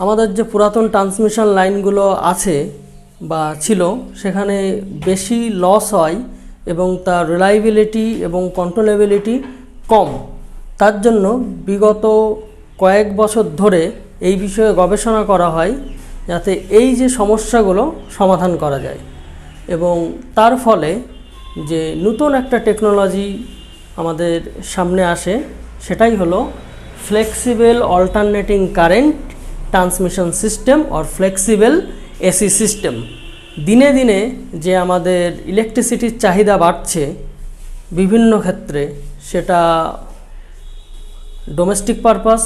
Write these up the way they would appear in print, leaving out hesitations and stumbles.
আমাদের যে পুরাতন ট্রান্সমিশন লাইনগুলো আছে বা ছিল সেখানে বেশি লস হয় এবং তার রিলায়েবিলিটি এবং কন্ট্রোলেবিলিটি কম। তার জন্য বিগত কয়েক বছর ধরে এই বিষয়ে গবেষণা করা হয় যাতে এই যে সমস্যাগুলো সমাধান করা যায়, এবং তার ফলে যে নতুন একটা টেকনোলজি আমাদের সামনে আসে সেটাই হলো flexible alternating current transmission system or flexible AC system. দিনে দিনে যে আমাদের ইলেকট্রিসিটির চাহিদা বাড়ছে বিভিন্ন ক্ষেত্রে, সেটা domestic purpose,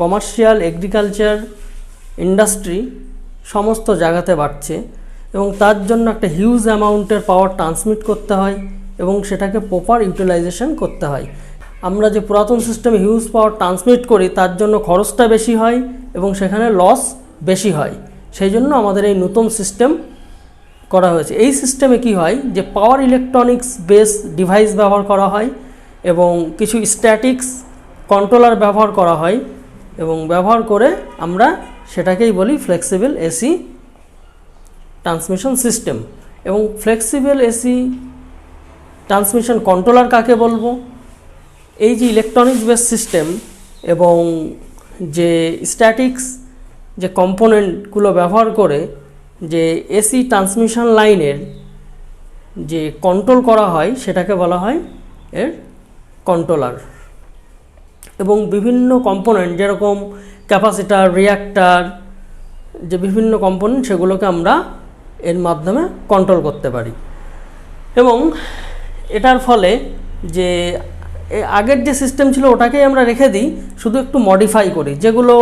commercial, agriculture, industry সমস্ত জায়গাতে বাড়ছে, এবং তার জন্য একটা হিউজ অ্যামাউন্টের পাওয়ার ট্রান্সমিট করতে হয় এবং সেটাকে প্রপার ইউটিলাইজেশন করতে হয়। আমরা যে পুরাতন সিস্টেমে হিউজ পাওয়ার ট্রান্সমিট করি তার জন্য খরচটা বেশি হয় এবং সেখানে লস বেশি হয়। সেই জন্য আমাদের এই নতুন সিস্টেম করা হয়েছে। এই সিস্টেমে কি হয় যে পাওয়ার ইলেকট্রনিক্স বেস ডিভাইস ব্যবহার করা হয় এবং কিছু স্ট্যাটিক্স কন্ট্রোলার ব্যবহার করা হয়, এবং ব্যবহার করে আমরা সেটাকেই বলি ফ্লেক্সিবল এসি ট্রান্সমিশন সিস্টেম। এবং ফ্লেক্সিবল এসি ট্রান্সমিশন কন্ট্রোলার কাকে বলবো? এই যে ইলেকট্রনিক্স বেস সিস্টেম এবং যে স্ট্যাটিক্স যে কম্পোনেন্টগুলো ব্যবহার করে যে এসি ট্রান্সমিশন লাইনের যে কন্ট্রোল করা হয় সেটাকে বলা হয় এর কন্ট্রোলার। এবং বিভিন্ন কম্পোনেন্ট যেরকম ক্যাপাসিটার, রিঅ্যাক্টার, যে বিভিন্ন কম্পোনেন্ট সেগুলোকে আমরা এর মাধ্যমে কন্ট্রোল করতে পারি। এবং এটার ফলে যে আগের যে সিস্টেম ছিল ওটাকেই আমরা রেখে দিই, শুধু একটু মডিফাই করি, যেগুলো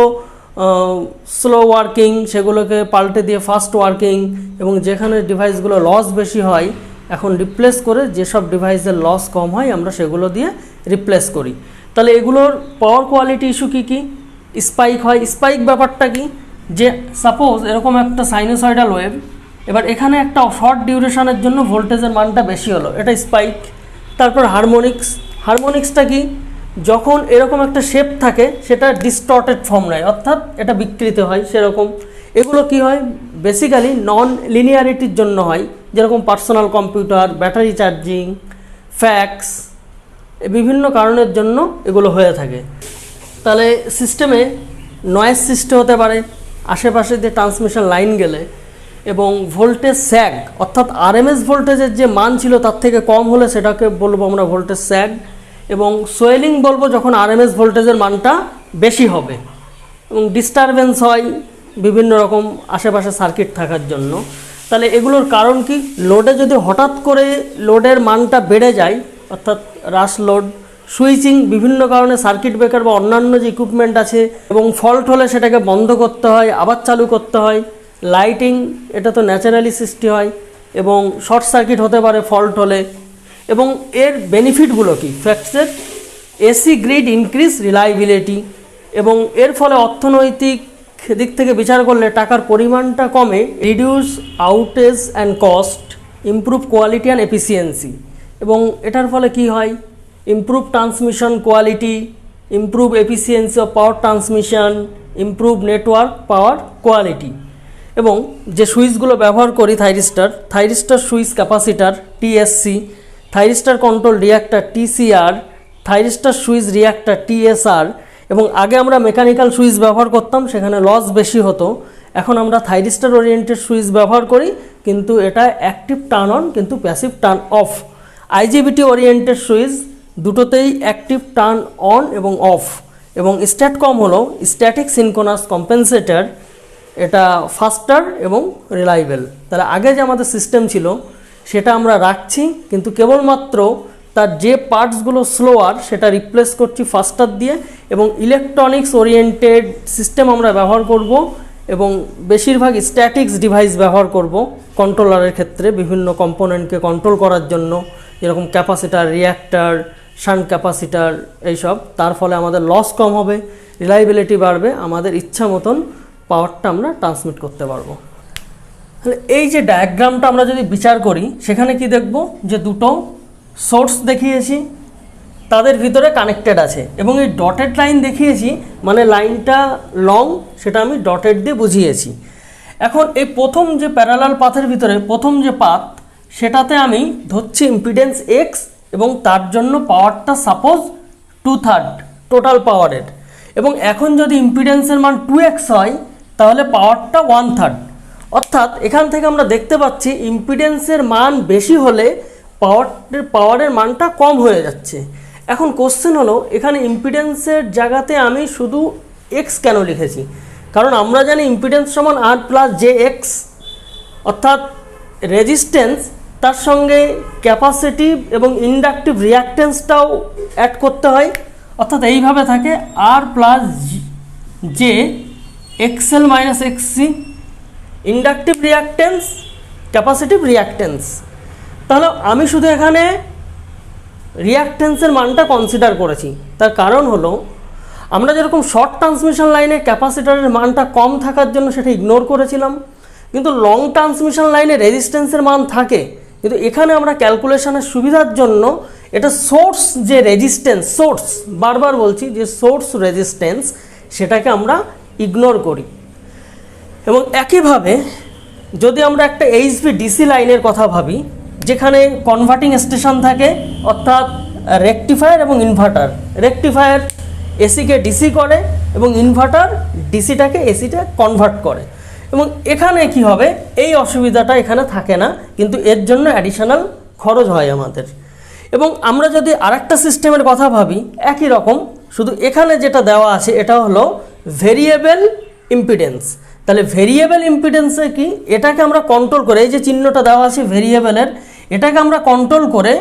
স্লো ওয়ার্কিং সেগুলোকে পাল্টে দিয়ে ফাস্ট ওয়ার্কিং, এবং যেখানে ডিভাইসগুলো লস বেশি হয় এখন রিপ্লেস করে যেসব ডিভাইসের লস কম হয় আমরা সেগুলো দিয়ে রিপ্লেস করি। তাহলে এগুলোর পাওয়ার কোয়ালিটি ইস্যু কী কী? স্পাইক হয়। স্পাইক ব্যাপারটা কি? যে সাপোজ এরকম একটা সাইনোসয়েডাল ওয়েভ, এবার এখানে একটা শর্ট ডিউরেশনের জন্য ভোল্টেজের মানটা বেশি হলো, এটা স্পাইক। তারপর হারমোনিক্সটা কি? যখন এরকম একটা শেপ থাকে সেটা ডিস্টর্টেড ফর্ম নেয়, অর্থাৎ এটা বিকৃত হয় সেরকম। এগুলো কি হয়? বেসিক্যালি নন লিনিয়ারিটির জন্য হয়, যেরকম personal computer, battery charging, fax, বিভিন্ন কারণের জন্য এগুলো হয়ে থাকে। তাহলে সিস্টেমে নয়েজ সৃষ্টি হতে পারে আশেপাশে দিয়ে ট্রান্সমিশন লাইন গেলে, এবং ভোল্টেজ স্যাগ, অর্থাৎ আরএমএস ভোল্টেজের যে মান ছিল তার থেকে কম হলে সেটাকে বলবো আমরা ভোল্টেজ স্যাগ, এবং সোয়েলিং বলবো যখন আরএমএস ভোল্টেজের মানটা বেশি হবে, এবং ডিস্টারবেন্স হয় বিভিন্ন রকম আশেপাশে সার্কিট থাকার জন্য। তাহলে এগুলোর কারণ কি? লোডে যদি হঠাৎ করে লোডের মানটা বেড়ে যায়, অর্থাৎ রাশ লোড, সুইচিং, বিভিন্ন কারণে সার্কিট ব্রেকার বা অন্যান্য যে ইকুইপমেন্ট আছে, এবং ফল্ট হলে সেটাকে বন্ধ করতে হয়, আবার চালু করতে হয়। লাইটিং, এটা তো ন্যাচারালি সৃষ্টি হয়, এবং শর্ট সার্কিট হতে পারে ফল্ট হলে। এবং এর বেনিফিটগুলো কি? ফ্লেক্সেড এসি গ্রিড ইনক্রিজ রিলায়েবিলিটি, এবং এর ফলে অর্থনৈতিক দিক থেকে বিচার করলে টাকার পরিমাণটা কমে, reduce outage and cost, improve quality and efficiency. এবং এটার ফলে কি হয়? Improve transmission quality, improve efficiency of power transmission, improve network power quality. এবং যে সুইচগুলো ব্যবহার করি, thyristor switch capacitor TSC, thyristor control reactor TCR, thyristor switch reactor TSR. এবং আগে আমরা মেকানিক্যাল সুইচ ব্যবহার করতাম, সেখানে লস বেশি হতো। এখন আমরা থাইরিস্টার ওরিয়েন্টেড সুইচ ব্যবহার করি, কিন্তু এটা অ্যাক্টিভ টার্ন অন কিন্তু passive turn off. আইজিবিটি oriented switch দুটোতেই অ্যাক্টিভ টার্ন অন এবং অফ। এবং স্ট্যাটকম হলো স্ট্যাটিক সিনক্রোনাস কম্পেনসেটর, এটা ফাস্টার এবং রিলায়েবল। তাহলে আগে যে আমাদের সিস্টেম ছিল সেটা আমরা রাখছি, কিন্তু কেবলমাত্র তার যে পার্টসগুলো স্লোয়ার সেটা রিপ্লেস করছি ফাস্টার দিয়ে, এবং ইলেকট্রনিক্স ওরিয়েন্টেড সিস্টেম আমরা ব্যবহার করব, এবং বেশিরভাগ স্ট্যাটিক্স ডিভাইস ব্যবহার করব কন্ট্রোলারের ক্ষেত্রে বিভিন্ন কম্পোনেন্টকে কন্ট্রোল করার জন্য, যেরকম ক্যাপাসিটার, রিঅ্যাক্টার, শান্ট ক্যাপাসিটার, এইসব। তার ফলে আমাদের লস কম হবে, রিলায়েবিলিটি বাড়বে, আমাদের ইচ্ছা মতন পাওয়ারটা আমরা ট্রান্সমিট করতে পারবো। তাহলে এই যে ডায়াগ্রামটা আমরা যদি বিচার করি সেখানে কি দেখব? যে দুটো সোর্স দেখিয়েছি, তাদের ভিতরে কানেক্টেড আছে। এবং এই ডটেড লাইন দেখিয়েছি মানে লাইনটা লং, সেটা আমি ডটেড দিয়ে বুঝিয়েছি। এখন এই প্রথম যে প্যারালাল পাথের ভিতরে প্রথম যে পাথ, সেটাতে আমি ধরছি ইম্পিডেন্স এক্স এবং তার জন্য পাওয়ারটা সাপোজ 2/3 টোটাল পাওয়ারের। এবং এখন যদি ইম্পিডেন্সের মান 2x হয় তাহলে পাওয়ারটা 1/3। অর্থাৎ এখান থেকে আমরা দেখতে পাচ্ছি ইম্পিডেন্সের মান বেশি হলে পাওয়ারের মানটা কম হয়ে যাচ্ছে। এখন কোশ্চেন হলো এখানে ইম্পিডেন্সের জায়গাতে আমি শুধু এক্স কেন লিখেছি? কারণ আমরা জানি ইম্পিডেন্স সমান আর প্লাস জে এক্স, অর্থাৎ রেজিস্ট্যান্স তার সঙ্গে ক্যাপাসিটিভ এবং ইন্ডাকটিভ রিয়াক্ট্যান্সটাও অ্যাড করতে হয়। অর্থাৎ এইভাবে থাকে আর plus j XL minus XC, inductive reactance, capacitive reactance. তাহলে আমি শুধু এখানে রিয়াক্ট্যান্সের মানটা কনসিডার করেছি। তার কারণ হলো আমরা যেরকম শর্ট ট্রান্সমিশন লাইনে ক্যাপাসিটরের মানটা কম থাকার জন্য সেটা ইগনোর করেছিলাম, কিন্তু লং ট্রান্সমিশন লাইনে রেজিস্ট্যান্সের মান থাকে। কিন্তু এখানে আমরা ক্যালকুলেশনের সুবিধার জন্য এটা সোর্স যে রেজিস্ট্যান্স, সোর্স বারবার বলছি যে সোর্স রেজিস্ট্যান্স, সেটাকে আমরা ইগনোর করি। এবং একইভাবে যদি আমরা একটা এইচভি ডিসি লাইনের কথা ভাবি, যেখানে কনভার্টিং স্টেশন থাকে, অর্থাৎ রেকটিফায়ার এবং ইনভার্টার, রেকটিফায়ার এসিকে ডিসি করে এবং ইনভার্টার ডিসিটাকে এসিতে কনভার্ট করে। এবং এখানে কি হবে, এই অসুবিধাটা এখানে থাকে না, কিন্তু এর জন্য অ্যাডিশনাল খরচ হয় আমাদের। এবং আমরা যদি আরেকটা সিস্টেমের কথা ভাবি একই রকম, শুধু এখানে যেটা দেওয়া আছে এটা হলো ভেরিয়েবল ইম্পিডেন্স। তাহলে ভেরিয়েবল ইম্পিডেন্সে কি, এটাকে আমরা কন্ট্রোল করে, এই যে চিহ্নটা দেওয়া আছে ভেরিয়েবলের, এটাকে আমরা কন্ট্রোল করে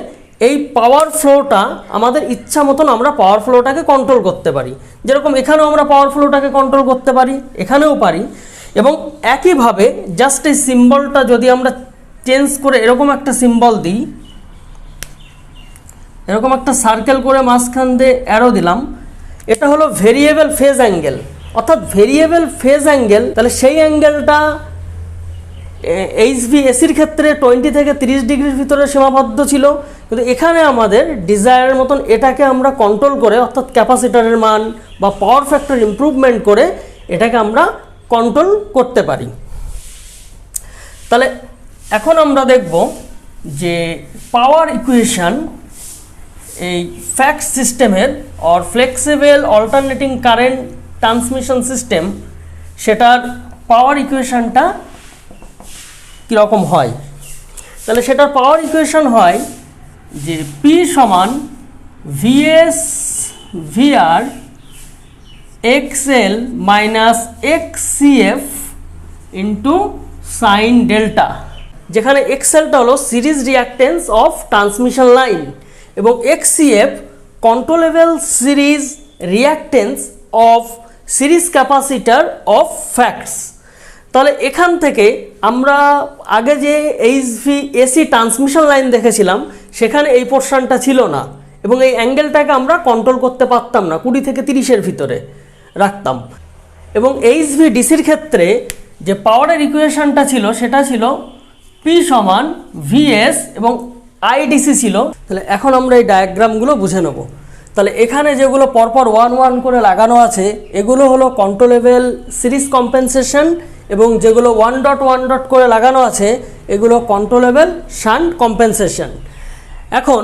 এই পাওয়ার ফ্লোটা আমাদের ইচ্ছা মতন আমরা পাওয়ার ফ্লোটাকে কন্ট্রোল করতে পারি। যেরকম এখানেও আমরা পাওয়ার ফ্লোটাকে কন্ট্রোল করতে পারি, এখানেও পারি। এবং একইভাবে জাস্ট এই সিম্বলটা যদি আমরা চেঞ্জ করে এরকম একটা সিম্বল দিই, এরকম একটা সার্কেল করে মাঝখান দিয়ে অ্যারো দিলাম, এটা হলো ভেরিয়েবল ফেজ অ্যাঙ্গেল। অর্থাৎ ভেরিয়েবল ফেজ অ্যাঙ্গেল, তাহলে সেই অ্যাঙ্গেলটা এইচভি এসির ক্ষেত্রে 20 থেকে 30 ডিগ্রির ভিতরে সীমাবদ্ধ ছিল, কিন্তু এখানে আমাদের ডিজায়ারের মতন এটাকে আমরা কন্ট্রোল করে, অর্থাৎ ক্যাপাসিটরের মান বা পাওয়ার ফ্যাক্টর ইমপ্রুভমেন্ট করে এটাকে আমরা কন্ট্রোল করতে পারি। তাহলে এখন আমরা দেখব যে পাওয়ার ইকুয়েশন এই ফ্যাক্ট সিস্টেমের or flexible alternating current transmission system, সেটার পাওয়ার ইকুয়েশনটা কীরকম হয়। তাহলে সেটার পাওয়ার ইকুয়েশন হয় যে পি সমান VS VR XL minus XCF into sine delta, যেখানে এক্সএলটা হলো series reactance of transmission line এবং XCF controllable series reactance of series capacitor of FACTS. তাহলে এখান থেকে আমরা আগে যে এইচভি এসি ট্রান্সমিশন লাইন দেখেছিলাম সেখানে এই পোর্শনটা ছিল না এবং এই অ্যাঙ্গেলটাকে আমরা কন্ট্রোল করতে পারতাম না, 20 থেকে 30-এর ভিতরে রাখতাম। এবং এইচভি ডিসির ক্ষেত্রে যে পাওয়ারের ইকুয়েশনটা ছিল সেটা ছিল পি সমান ভিএস এবং আইডিসি ছিল। তাহলে এখন আমরা এই ডায়াগ্রামগুলো বুঝে নেব। তাহলে এখানে যেগুলো পরপর 1-1 করে লাগানো আছে এগুলো হলো কন্ট্রোলেবল সিরিজ কম্পেনসেশন, এবং যেগুলো 1.1 করে লাগানো আছে এগুলো কন্ট্রোলেবল শান্ট কম্পেনসেশন। এখন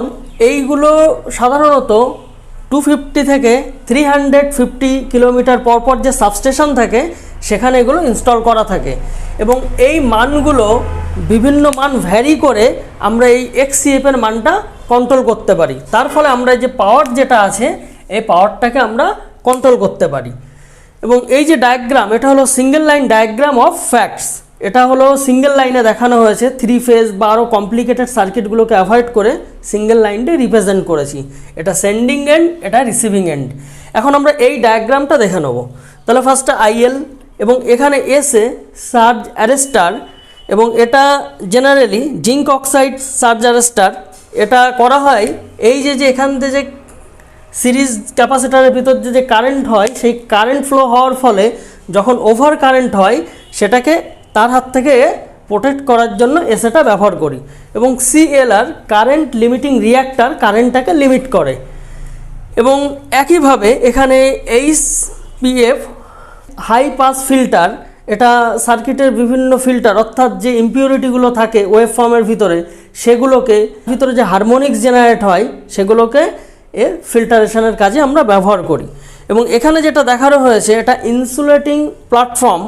এইগুলো সাধারণত 250 থেকে 350 কিলোমিটার পরপর যে সাবস্টেশন থাকে সেখানে এগুলো ইনস্টল করা থাকে এবং এই মানগুলো বিভিন্ন মান ভ্যারি করে আমরা এই এক্সসিএফ এর মানটা কন্ট্রোল করতে পারি। তার ফলে আমরা যে পাওয়ার যেটা আছে এই পাওয়ারটাকে আমরা কন্ট্রোল করতে পারি। এবং এই যে ডায়াগ্রাম, এটা হলো single line diagram of facts. এটা হলো সিঙ্গেল লাইনে দেখানো হয়েছে, 3 ফেজ বা আরও কমপ্লিকেটেড সার্কিটগুলোকে অ্যাভয়েড করে সিঙ্গেল লাইনটা রিপ্রেজেন্ট করেছি। এটা সেন্ডিং এন্ড, এটা রিসিভিং এন্ড। এখন আমরা এই ডায়াগ্রামটা দেখে নেব। তাহলে ফার্স্টে আইএল এবং এখানে এসে সার্জ অ্যারেস্টার, এবং এটা generally zinc oxide surge arrester. এটা করা হয় এই যে এখান থেকে যে সিরিজ ক্যাপাসিটারের ভিতর যে কারেন্ট হয় সেই কারেন্ট ফ্লো হওয়ার ফলে যখন ওভার কারেন্ট হয় সেটাকে তার হাত থেকে প্রোটেক্ট করার জন্য এসএটা ব্যবহার করি। এবং সিএলআর কারেন্ট লিমিটিং রিঅ্যাক্টার কারেন্টটাকে লিমিট করে। এবং একইভাবে এখানে HPF হাই পাস ফিল্টার, এটা সার্কিটের বিভিন্ন ফিল্টার অর্থাৎ যে ইমপিউরিটিগুলো থাকে ওয়েভ ফর্মের ভিতরে সেগুলোকে ভিতরে যে হারমোনিক্স জেনারেট হয় সেগুলোকে এ ফিল্টারেশনের কাজে আমরা ব্যবহার করি। এবং এখানে যেটা দেখানো হয়েছে এটা insulating platform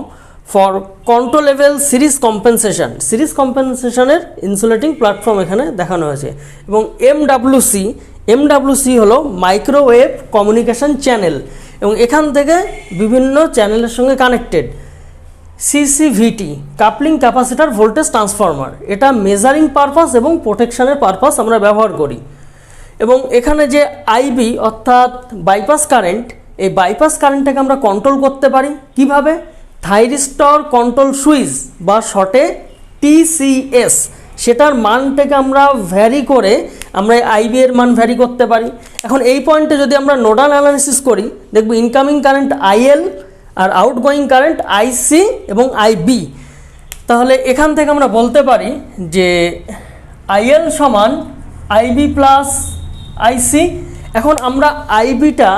for controllable series কম্পেনসেশনের ইনসুলেটিং প্ল্যাটফর্ম এখানে দেখানো হয়েছে। এবং MWC হলো মাইক্রোওয়েভ কমিউনিকেশন চ্যানেল, এবং এখান থেকে বিভিন্ন চ্যানেলের সঙ্গে connected. CCVT coupling capacitor voltage transformer, এটা মেজারিং পারপাস এবং প্রোটেকশনের পারপাস আমরা ব্যবহার করি। এবং এখানে যে IB অর্থাৎ বাইপাস কারেন্ট, এই বাইপাস কারেন্টটাকে আমরা কন্ট্রোল করতে পারি কিভাবে? থাইরিস্টর কন্ট্রোল সুইচ বা শর্টে TCS, সেটার মানটাকে আমরা ভ্যারি করে আমরা IB এর মান ভ্যারি করতে পারি। এখন এই পয়েন্টে যদি আমরা নোডাল অ্যানালিসিস করি, দেখব ইনকামিং কারেন্ট IL আর আউটগোয়িং কারেন্ট IC এবং IB। তাহলে এখান থেকে আমরা বলতে পারি যে IL সমান IB প্লাস IC। এখন আমরা IBটা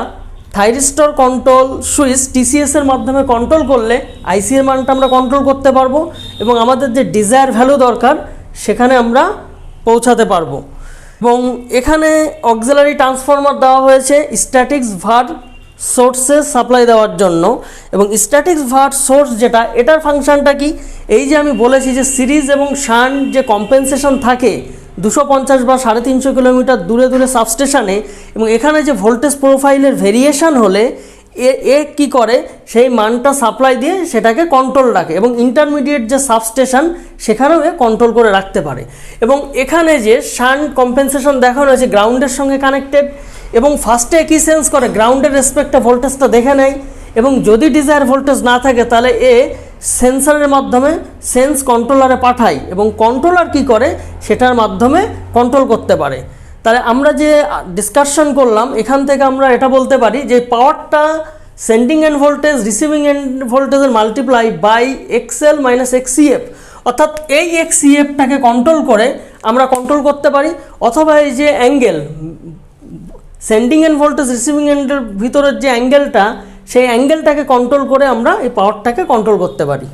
থাইরিস্টর কন্ট্রোল সুইচ TCS এর মাধ্যমে কন্ট্রোল করলে IC এর মানটা আমরা কন্ট্রোল করতে পারবো এবং আমাদের যে ডিজায়ার ভ্যালু দরকার সেখানে আমরা পৌঁছাতে পারবো। এবং এখানে অক্সিলারি ট্রান্সফরমার দেওয়া হয়েছে স্ট্যাটিক্স ভার সোর্সে সাপ্লাই দেওয়ার জন্য। এবং স্ট্যাটিক্স ভার সোর্স যেটা, এটার ফাংশনটা কি? এই যে আমি বলেছি যে সিরিজ এবং শান্ট যে কম্পেনসেশন থাকে 250 বা 350 কিলোমিটার দূরে দূরে সাবস্টেশনে, এবং এখানে যে ভোল্টেজ প্রোফাইলের ভেরিয়েশন হলে এ কী করে, সেই মানটা সাপ্লাই দিয়ে সেটাকে কন্ট্রোল রাখে এবং ইন্টারমিডিয়েট যে সাবস্টেশন সেখানেও এ কন্ট্রোল করে রাখতে পারে। এবং এখানে যে শান্ট কম্পেনসেশন দেখানো হয়েছে গ্রাউন্ডের সঙ্গে কানেক্টেড, এবং ফার্স্টে কী সেন্স করে, গ্রাউন্ডের রেসপেক্টে ভোল্টেজটা দেখে নেয়, এবং যদি ডিজায়ার ভোল্টেজ না থাকে তাহলে এ সেন্সরের মাধ্যমে সেন্স কন্ট্রোলারে পাঠায় এবং কন্ট্রোলার কি করে সেটার মাধ্যমে কন্ট্রোল করতে পারে। তাহলে আমরা যে ডিসকাশন করলাম এখান থেকে আমরা এটা বলতে পারি যে পাওয়ারটা sending end voltage receiving end ভোল্টেজের multiply by XL minus XCF, অর্থাৎ এই XCFটাকে কন্ট্রোল করে আমরা কন্ট্রোল করতে পারি, অথবা এই যে angle sending end voltage receiving এন্ডের ভিতরের যে অ্যাঙ্গেলটা, সেই অ্যাঙ্গেলটাকে কন্ট্রোল করে আমরা এই পাওয়ারটাকে কন্ট্রোল করতে পারি।